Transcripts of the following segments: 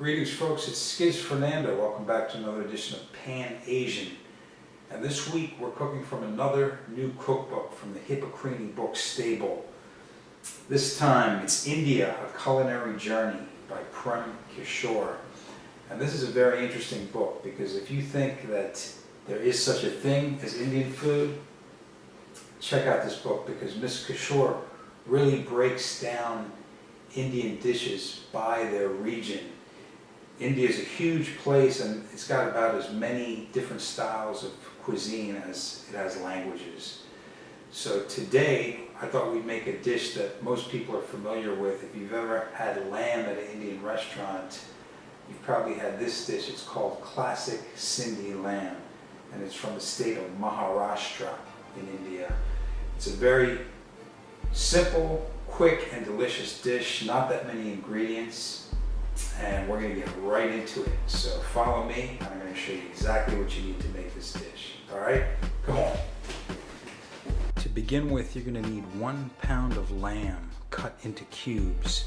Greetings folks, it's Skiz Fernando. Welcome back to another edition of Pan Asian. And this week we're cooking from another new cookbook from the Hippocrene book stable. This time it's India, A Culinary Journey by Prem Kishore. And this is a very interesting book because if you think that there is such a thing as Indian food, check out this book because Ms. Kishore really breaks down Indian dishes by their region. India is a huge place and it's got about as many different styles of cuisine as it has languages. So today I thought we'd make a dish that most people are familiar with. If you've ever had lamb at an Indian restaurant, you've probably had this dish. It's called classic Sindhi lamb and it's from the state of Maharashtra in India. It's a very simple, quick and delicious dish, not that many ingredients. And we're going to get right into it. So follow me, and I'm going to show you exactly what you need to make this dish. Alright? Come on. To begin with, you're going to need 1 pound of lamb cut into cubes,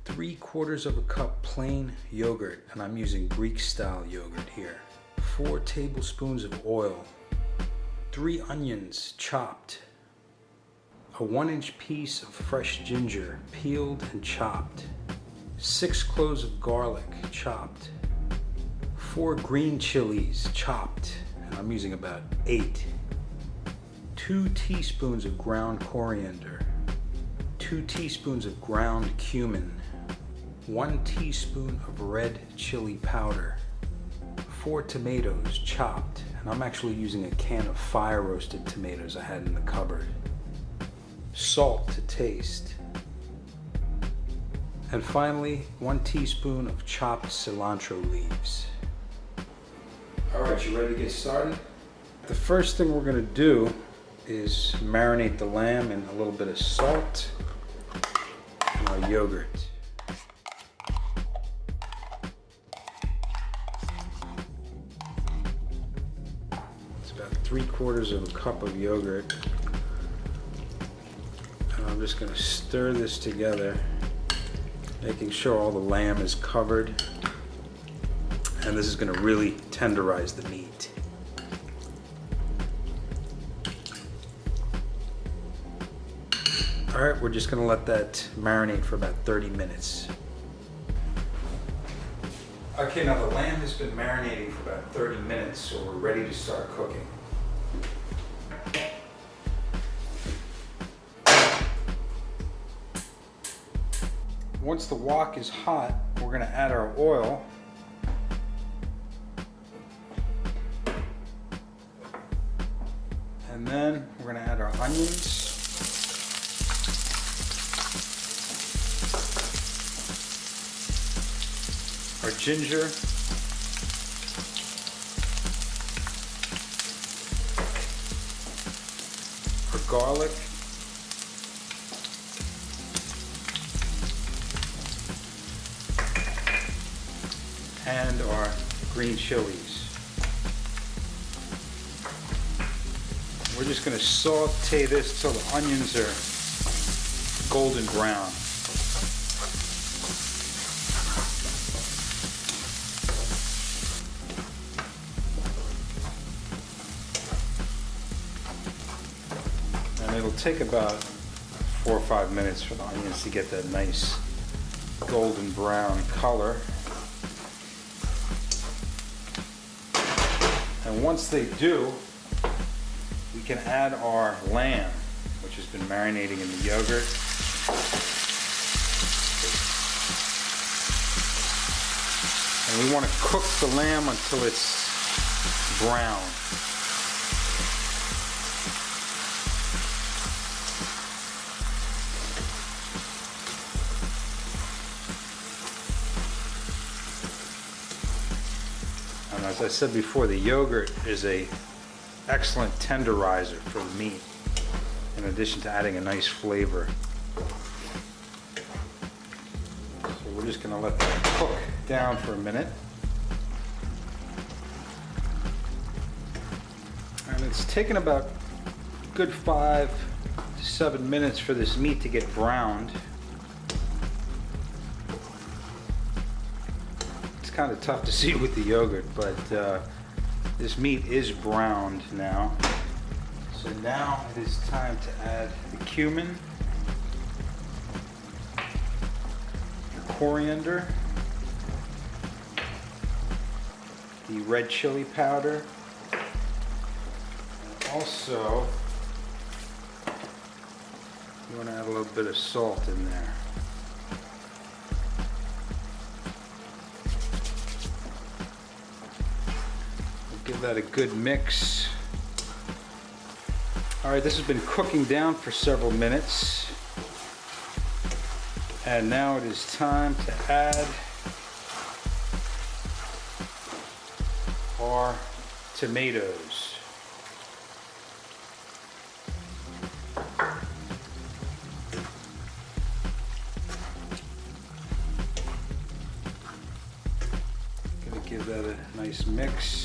3/4 of a cup plain yogurt, and I'm using Greek style yogurt here, 4 tablespoons of oil, 3 onions chopped, a 1-inch piece of fresh ginger peeled and chopped, 6 cloves of garlic chopped, 4 green chilies chopped, and I'm using about 8, 2 teaspoons of ground coriander, 2 teaspoons of ground cumin, 1 teaspoon of red chili powder, 4 tomatoes chopped, and I'm actually using a can of fire roasted tomatoes I had in the cupboard, salt to taste, and finally 1 teaspoon of chopped cilantro leaves. Alright, you ready to get started? The first thing we're going to do is marinate the lamb in a little bit of salt and our yogurt. It's about 3/4 of a cup of yogurt. And I'm just going to stir this together, making sure all the lamb is covered, and this is going to really tenderize the meat. Alright, we're just going to let that marinate for about 30 minutes. Okay, now the lamb has been marinating for about 30 minutes, so we're ready to start cooking. Once the wok is hot, we're going to add our oil. And then we're going to add our onions. Our ginger. Our garlic. And our green chilies. We're just going to saute this till the onions are golden brown. And it'll take about 4 or 5 minutes for the onions to get that nice golden brown color. And once they do, we can add our lamb, which has been marinating in the yogurt. And we want to cook the lamb until it's brown. And as I said before, the yogurt is an excellent tenderizer for the meat, in addition to adding a nice flavor. So we're just going to let that cook down for a minute. And it's taken about a good 5 to 7 minutes for this meat to get browned. kind of tough to see with the yogurt, but this meat is browned now. So now it is time to add the cumin, the coriander, the red chili powder, and also you want to add a little bit of salt in there. Give that a good mix. All right, this has been cooking down for several minutes. And now it is time to add our tomatoes. Gonna give that a nice mix.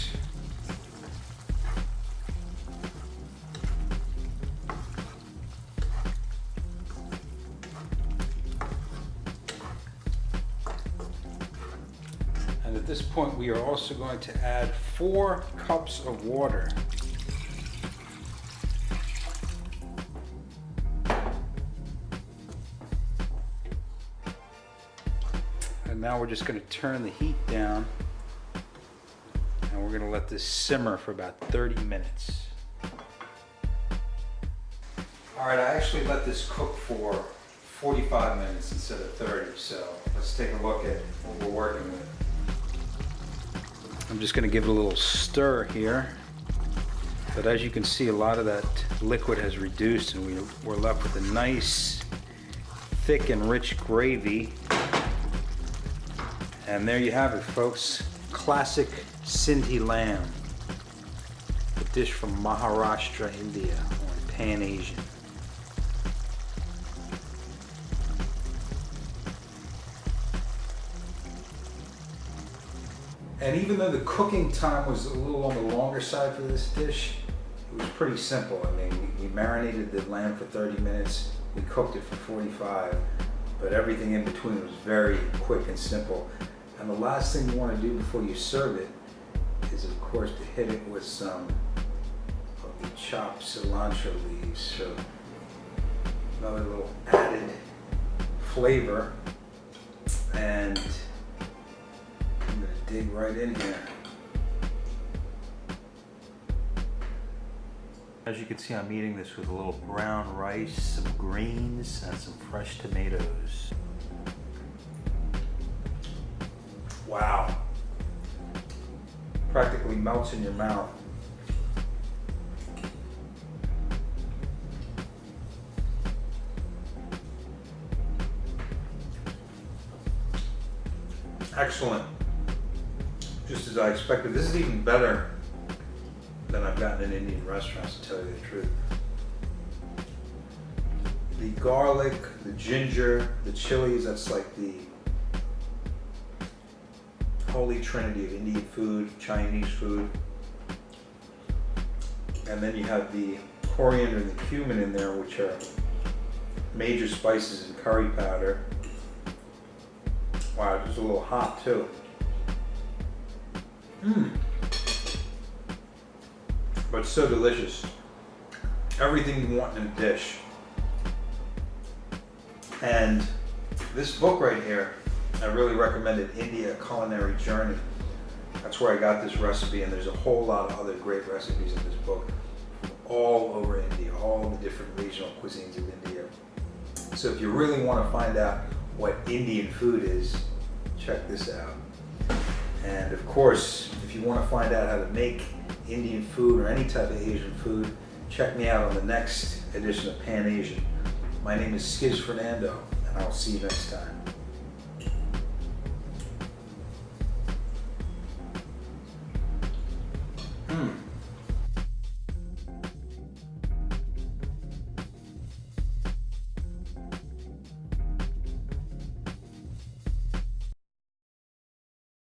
And at this point, we are also going to add 4 cups of water. And now we're just going to turn the heat down, and we're going to let this simmer for about 30 minutes. All right, I actually let this cook for 45 minutes instead of 30, so let's take a look at what we're working with. I'm just going to give it a little stir here, but as you can see, a lot of that liquid has reduced and we're left with a nice thick and rich gravy. And there you have it, folks. Classic Sindhi lamb, a dish from Maharashtra, India, or Pan-Asian. And even though the cooking time was a little on the longer side for this dish, it was pretty simple. I mean, we marinated the lamb for 30 minutes, we cooked it for 45, but everything in between was very quick and simple. And the last thing you want to do before you serve it is, of course, to hit it with some of the chopped cilantro leaves. So another little added flavor. And I'm going to dig right in here. As you can see, I'm eating this with a little brown rice, some greens, and some fresh tomatoes. Wow. Practically melts in your mouth. Excellent. Just as I expected. This is even better than I've gotten in Indian restaurants, to tell you the truth. The garlic, the ginger, the chilies, that's like the holy trinity of Indian food, Chinese food. And then you have the coriander and the cumin in there, which are major spices and curry powder. Wow, just a little hot too. But so delicious. Everything you want in a dish. And this book right here, I really recommend it, India: A Culinary Journey. That's where I got this recipe, and there's a whole lot of other great recipes in this book from all over India, all the different regional cuisines of India. So if you really want to find out what Indian food is, check this out. And of course, if you want to find out how to make Indian food or any type of Asian food, check me out on the next edition of Pan Asian. My name is Skiz Fernando, and I'll see you next time.